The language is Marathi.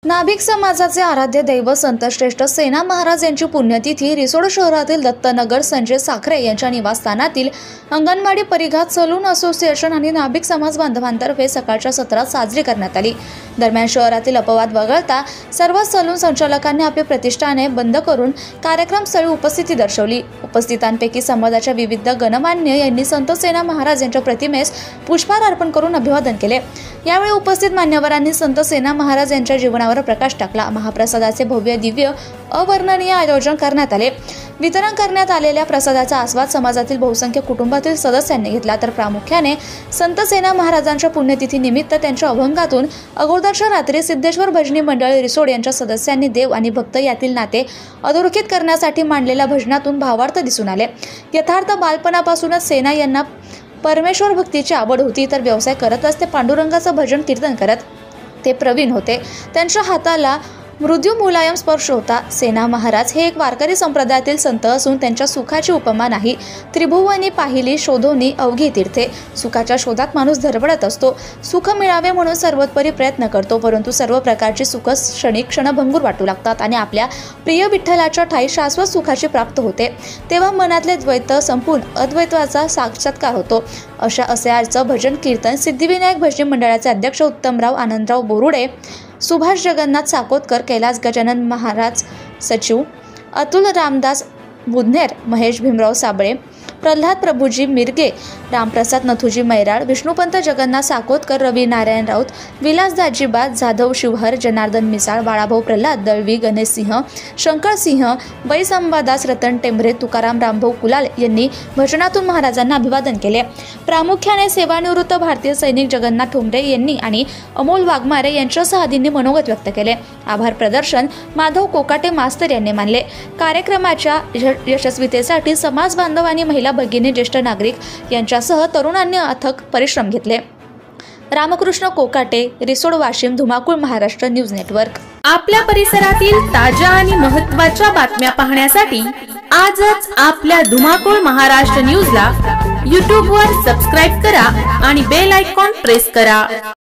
नाभिक समाजाचे आराध्य दैवत संतश्रेष्ठ सेना महाराज यांची पुण्यतिथी रिसोड शहरातील दत्तनगर संजय साखरे यांच्या निवासस्थानातील अंगणवाडी परिघात सलून असोसिएशन आणि नाभिक समाज बांधवांतर्फे सकाळच्या सत्रात साजरी करण्यात आली। दरम्यान शहरातील अपवाद वगळता सर्व सलून संचालकांनी आपली प्रतिष्ठाने बंद करून कार्यक्रमस्थळी उपस्थिती दर्शवली। उपस्थितांपैकी समाजाच्या विविध गणमान्य यांनी संत सेना महाराज यांच्या प्रतिमेस पुष्पहार अर्पण करून अभिवादन केले। यावेळी उपस्थित मान्यवरांनी संत सेना महाराज यांच्या जीवनावर प्रकाश टाकला। महाप्रसादाचे भव्य दिव्य अवर्णनीय आयोजन करण्यात आले। वितरण करण्यात आलेल्या प्रसादाचा आस्वाद समाजातील बहुसंख्य कुटुंबातील सदस्यांनी घेतला। तर प्रामुख्याने संत सेना महाराजांच्या पुण्यतिथी निमित्त त्यांच्या अभंगातून अगोदरच्या रात्री सिद्धेश्वर भजनी मंडळ रिसोड यांच्या सदस्यांनी देव आणि भक्त यातील नाते अधोरेखित करण्यासाठी मांडलेल्या भजनातून भावार्थ दिसून आले। यथार्थ बालपणापासूनच सेना यांना परमेश्वर भक्तीची आवड होती, तर व्यवसाय करतच ते पांडुरंगाचं भजन कीर्तन करत ते प्रवीण होते। त्यांच्या हाताला मृदू मुलायम स्पर्श होता। सेना महाराज हे एक वारकरी संप्रदायातील संत असून त्यांच्या सुखाची उपमा नाही। त्रिभुवनी पाहिली शोधोनी अवघी तीर्थे। सुखाच्या शोधात माणूस धडपडत असतो, सुख मिळावे म्हणून सर्वोपरी प्रयत्न करतो, परंतु सर्व प्रकारची सुख क्षणभंगूर वाटू लागतात आणि आपल्या प्रिय विठ्ठलाच्या ठाई शाश्वत सुखाची प्राप्त होते। तेव्हा मनातले द्वैत संपून अद्वैताचा साक्षात्कार होतो। असे आजचं भजन कीर्तन सिद्धिविनायक भजनी मंडळाचे अध्यक्ष उत्तमराव आनंदराव बोरुडे, सुभाष जगन्नाथ साकोतकर, कैलास गजानन महाराज सचिव, अतुल रामदास बुधनेर, महेश भीमराव साबळे, प्रल्हाद प्रभुजी मिरगे, रामप्रसाद नथुजी मैराळ, विष्णुपंत जगन्नाथ साकोतकर, रवी नारायण राऊत, विलास दाजीबाद जाधव, शिवहर, जनार्दन मिसाळ, बाळाभाऊ प्रल्हाद दळवी, गणेश सिंह, शंकर सिंह, बैसंबादास, रतन टेंभरे, तुकाराम रामभाऊ कुलाल यांनी भजनातून महाराजांना अभिवादन केले। प्रामुख्याने सेवानिवृत्त भारतीय सैनिक जगन्नाथ ठोंबरे यांनी आणि अमोल वाघमारे यांच्यासह आदींनी मनोगत व्यक्त केले। आभार प्रदर्शन माधव कोकाटे मास्तर यांनी मानले। कार्यक्रमाच्या यशस्वीतेसाठी समाज बांधव आणि महिला भगिनी, ज्येष्ठ नागरिक यांच्यासह तरुणांनी अथक परिश्रम घेतले। रामकृष्ण कोकाटे, रिसोड, वाशिम, धुमाकूळ, महाराष्ट्र न्यूज नेटवर्क। आपल्या परिसरातील ताज्या आणि महत्त्वाच्या बातम्या पाहण्यासाठी आजच आपल्या धुमाकूळ महाराष्ट्र न्यूजला YouTube वर सबस्क्राइब करा आणि बेल आयकॉन प्रेस करा।